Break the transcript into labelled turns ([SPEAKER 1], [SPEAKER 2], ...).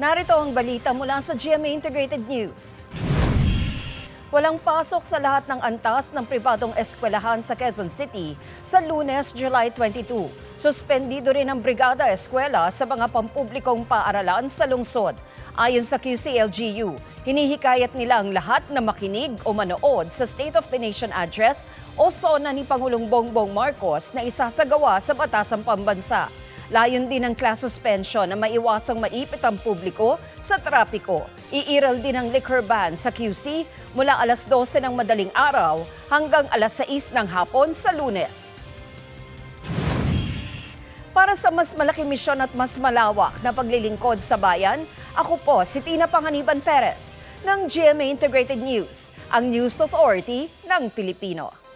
[SPEAKER 1] Narito ang balita mula sa GMA Integrated News. Walang pasok sa lahat ng antas ng pribadong eskwelahan sa Quezon City sa Lunes, July 22. Suspendido rin ang Brigada Eskwela sa mga pampublikong paaralan sa lungsod. Ayon sa QCLGU, hinihikayat nila ang lahat na makinig o manood sa State of the Nation Address o SONA ni Pangulong Bongbong Marcos na isasagawa sa Batasang Pambansa. Layon din ng class suspension na maiwasang maipit ang publiko sa trapiko. Iiral din ang liquor ban sa QC mula alas 12 ng madaling araw hanggang alas 6 ng hapon sa Lunes. Para sa mas malaking misyon at mas malawak na paglilingkod sa bayan, ako po si Tina Panganiban Perez ng GMA Integrated News, ang News Authority ng Pilipino.